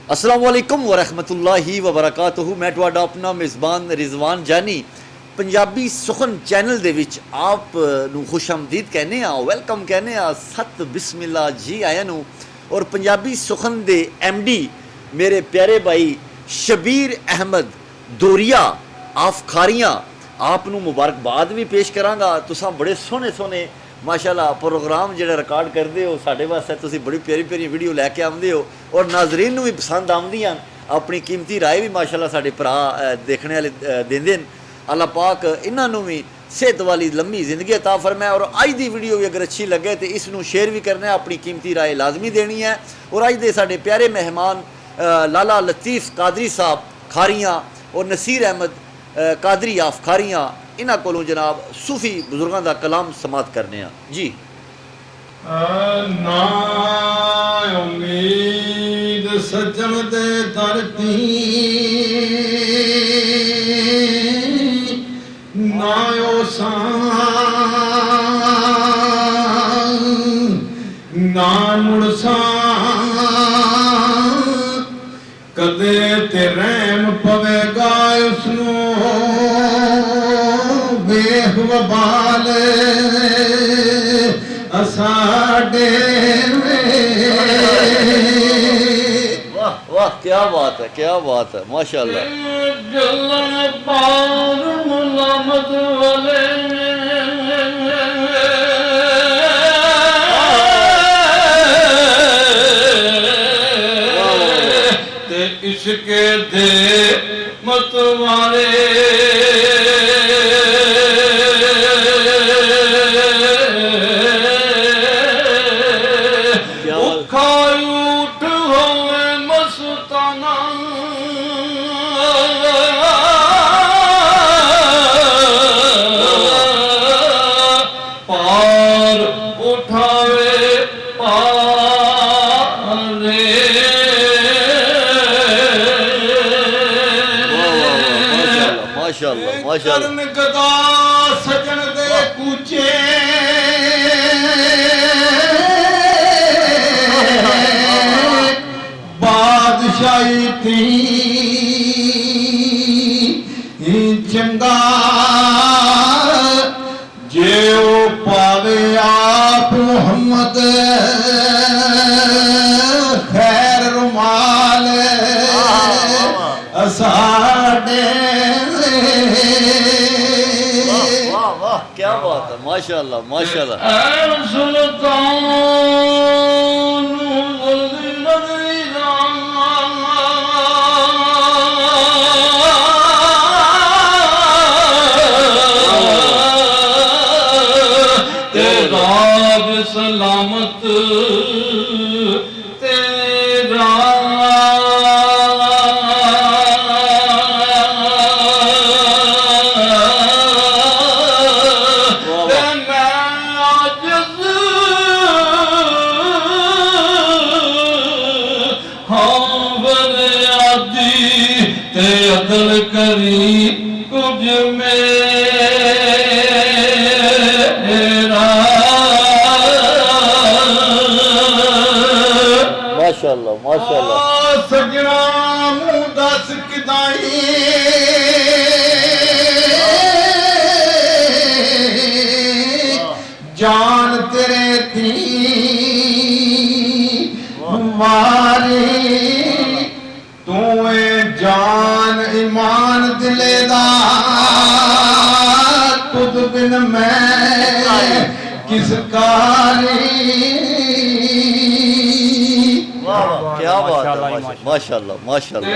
अस्सलाम वालेकुम वरहमतुल्लाहि वबरकातुहू। मैं तुहाडा अपना मेज़बान रिजवान जानी पंजाबी सुखन चैनल दे विच आप नू खुशामदीद कहने आ, वेलकम कहने आ, सत बिस्मिल्ला जी आया नू। और पंजाबी सुखन दे MD मेरे प्यारे भाई शबीर अहमद दोरिया आफखारियाँ आप नू मुबारकबाद भी पेश करांगा। तुसां बड़े सोहने सोहने माशाल्लाह प्रोग्राम जो रिकॉर्ड करते हो साढ़े वास्ते तुसीं बड़ी प्यारी प्यारी वीडियो लैके आउंदे हो और नाजरीन नू भी पसंद आउंदियां। अपनी कीमती राय भी माशाल्लाह साढ़े भरा देखने वाले देंदे न। अल्लाह पाक इन्हां नू भी सेहत वाली लंबी जिंदगी अता फरमाए। और अज दी वीडियो भी अगर अच्छी लगे तो इसनू शेयर भी करना है, अपनी कीमती राय लाजमी देनी है। और अज दे साढ़े प्यारे मेहमान लाला लतीफ़ कादरी साहब खारियाँ और नसीर अहमद कादरी आफखारियाँ इन्हां कोलों जनाब सूफी बुजुर्गों का कलाम समात करने जी। ना उम्मीद सजन दे धरती ना ना मुड़सा कदे ते रहम पवेगा उसनू बेहवाल असाडे वाह वाह क्या बात है, क्या बात है माशाल्लाह। जलन पार मुलामत वाले ते इसके दे मत वाले माशाल्लाह गदा सजन दे कूचे बादशाही थी चंगा जे ओ पावे आप मोहम्मद खैर रुमाल असाडे क्या बात है माशाल्लाह माशाल्लाह। सुल्तान तेरा सलामत तेरा अदल करी कुछ मेरा माशाल्लाह माशाल्लाह। सजना मुँह दस किदाई जान तेरे थी मारी तू जान ईमान दिलेदा तुद बिन मैं किस कारी। क्या बात है माशाल्लाह माशाल्लाह।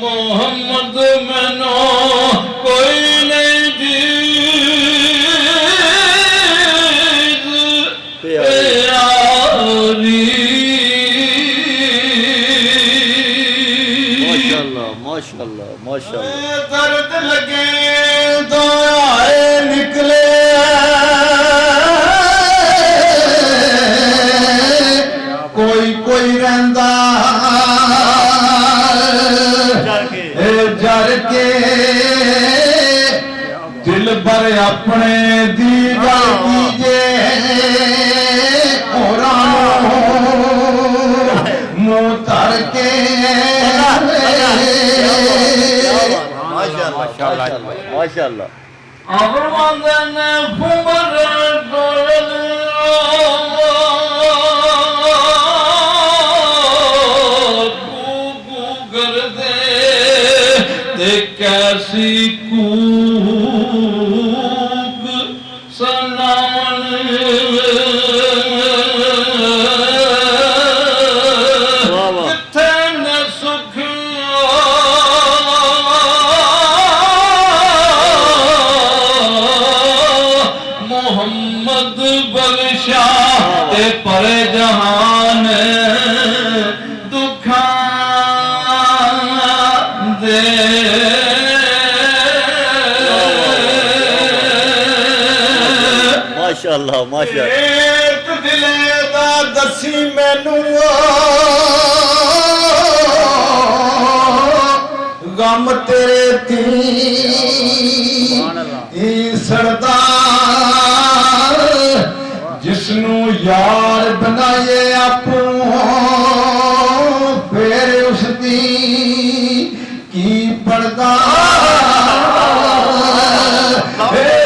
मोहम्मद मनो कोई नहीं जी दर्द लगे तो आए निकले कोई कोई रहंदा जर के दिल भर अपने दी गल कीजे मुंह तर के माशाल्लाह कैसी कूक सनावन किथे न सुख मोहम्मद बख्शा ते परे जहान दुखा दे माशाल्लाह माशाल्लाह एक दिले दा दसी मैनू गम तेरे ती सरदार जिसनू यार बनाए आपू फिर उसदी की पड़दा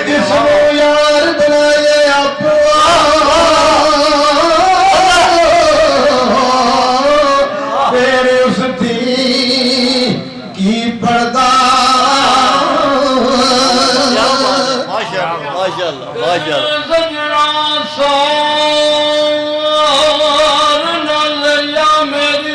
जिसनू यार बनाए आपू फिर उसदी की पड़दा माशाल्लाह माशाल्लाह सजना सार न लिया मेरी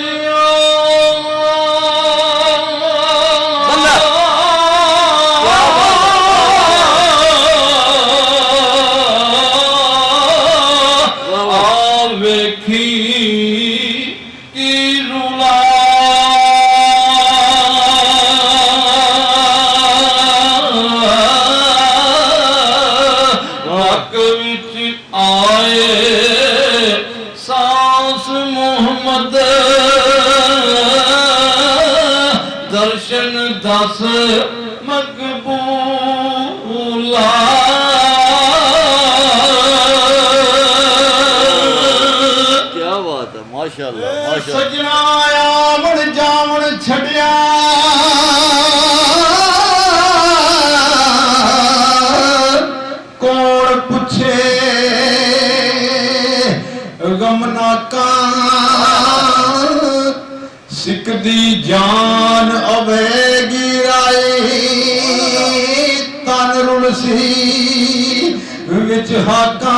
वेखी की रुला आए सांस मोहम्मद दर्शन दस मकबूला क्या बात है माशाल्लाह माशाल्लाह सजना आमण जामण छड़िया कौन पूछे गमना का सिकदी जान अवेगी राई तन रुलसी विच हाका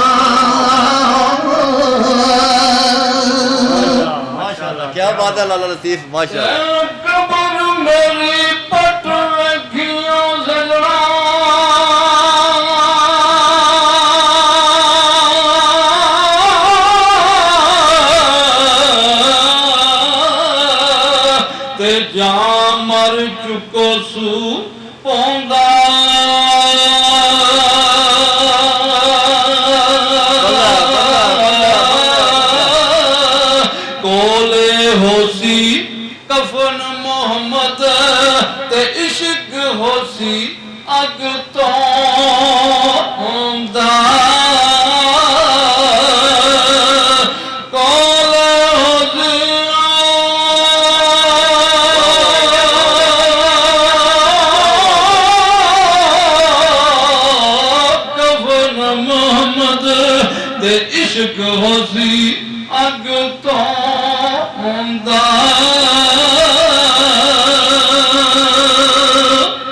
माशाल्लाह क्या बात है लाला लतीफ माशाल्लाह कबर मेरी पट रखियों सजना ते जा मर चुको सू पौंदा कोले होसी कफन मोहम्मद ते इश्क होसी अग तो होंदा कोले होसी कफन मोहम्मद ते इश्क होसी अग तो होंदा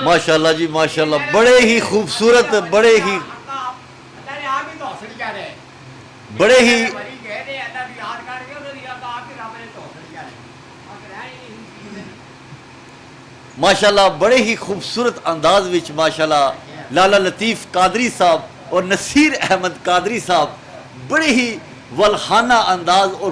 माशाल्लाह जी माशाल्लाह बड़े ही खूबसूरत बड़े ही माशाल्लाह बड़े ही खूबसूरत अंदाज विच माशाल्लाह लाला लतीफ कादरी साहब और नसीर अहमद कादरी साहब बड़े ही वल्हाना अंदाज और